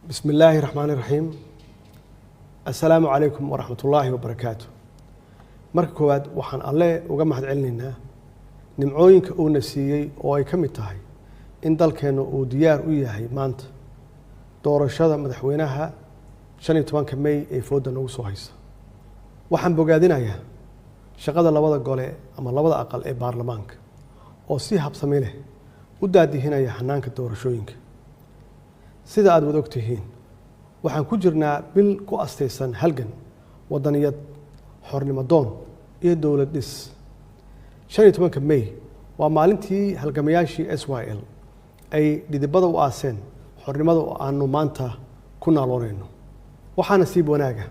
بسم الله الرحمن الرحيم. السلام عليكم ورحمة الله وبركاته. marka koowaad waxaan alle uga mahad celinaynaa nimcooyinka uu nasiiyay oo ay kamid tahay in dalkeena uu diyaar u yahay maanta doorashada madaxweynaha 15 May ee fooda nagu soo haysa. waxaan bogaadinayaa shaqada labada gole ama labada aqal ee baarlamaanka oo si habsami leh u daadihinaya hanaanka doorashooyinka. sida aad wada ogtihiin waxaan ku jirnaa bil ku astaysan halgan wadaniyad xornimo doon iyo dawlad dhis. 15 May waa maalintii halgamayaashii SYL ay dhidibada u aaseen xornimada oo aanu maanta ku naaloonayno. waxaa nasiib wanaaga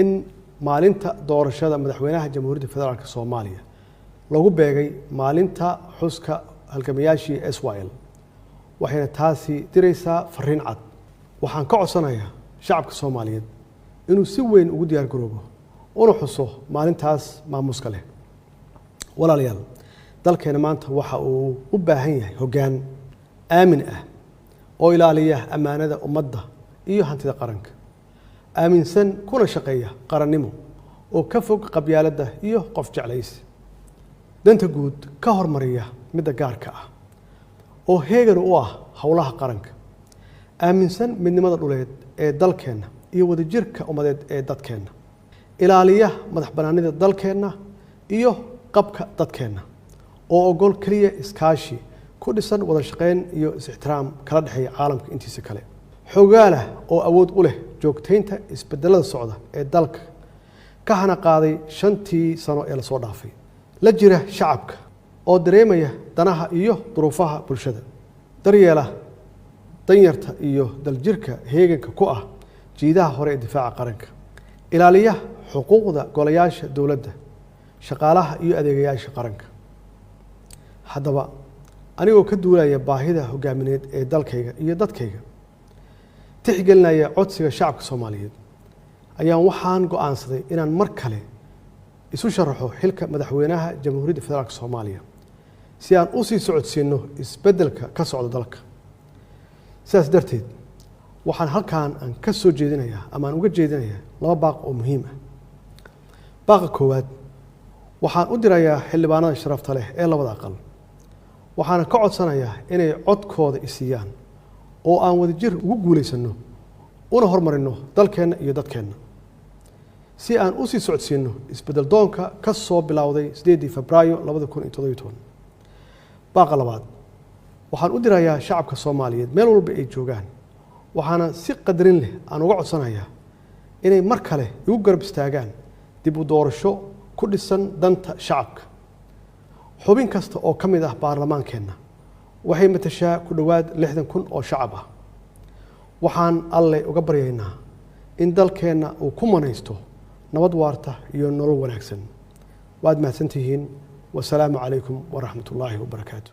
in maalinta doorashada madaxweynaha Jamhuuriyadda Federaalka Soomaaliya lagu beegay maalinta xuska halgamayaashii SYL. waxayna taasi diraysaa fariin cad. waxaan ka codsanayaa shacabka Soomaaliyeed inuu si weyn ugu diyaar garoobo una xuso maalintaas maamuuska leh. walaalayaal, dalkeena maanta waxa uu u baahan yahay hoggaan aamin ah oo ilaaliya ammaanada ummadda iyo hantida qaranka, aaminsan kuna shaqeeya qarannimo oo ka fog qabyaaladda iyo qof jeclaysi, danta guud ka hormariya midda gaarka ah, oo heegan u ah howlaha qaranka, aaminsan midnimada dhuleed ee dalkeena iyo wadajirka ummadeed ee dadkeena, ilaaliya madax bannaanida dalkeena iyo qabka dadkeena, oo ogol kaliya iskaashi ku dhisan wada shaqeyn iyo is-ixtiraam kala dhexeeya caalamka intiisa kale, xogaala oo awood u leh joogtaynta isbedelada socda ee dalka ka hana qaaday 5 sano ee la soo dhaafay, la jira shacabka oo dareemaya danaha iyo duruufaha bulshada, daryeela danyarta iyo daljirka heeganka ku ah jiidaha hore ee difaaca qaranka, ilaaliya xuquuqda golayaasha dowladda, shaqaalaha iyo adeegayaasha qaranka. haddaba anigoo ka duulaya baahida hogaamineed ee dalkayga iyo dadkayga, tixgelinaya codsiga shacabka Soomaaliyeed, ayaan waxaan go'aansaday inaan mar kale isu sharaxo xilka madaxweynaha Jamhuuriyadda Federaalka Soomaaliya si aan u sii socodsiino isbedelka ka socda dalka. sidaas darteed waxaan halkaan aan ka soo jeedinayaa ama aan uga jeedinayaa laba baaq oo muhiim ah. baaqa koowaad waxaan u dirayaa xildhibaanada sharafta leh ee labada aqal, waxaana ka codsanayaa inay codkooda isiiyaan oo aan wadajir ugu guulaysano una hormarino dalkeena iyo dadkeena si aan u sii socodsiino isbedel doonka ka soo bilowday 8 Febraayo 2017. baaqa labaad waxaan u dirayaa shacabka Soomaaliyeed meel walba ay joogaan, waxaana si qadarin leh aan uga codsanayaa inay mar kale igu garab istaagaan dib u doorasho ku dhisan danta shacabka. xubin kasta oo ka mid ah baarlamaankeena waxay matashaa ku dhowaad 60,000 oo shacab ah. waxaan alle uga baryaynaa in dalkeena uu ku manaysto nabad waarta iyo nolol wanaagsan. waad mahadsantihiin. wasalaamu calaykum waraxmatullaahi wabarakaatu.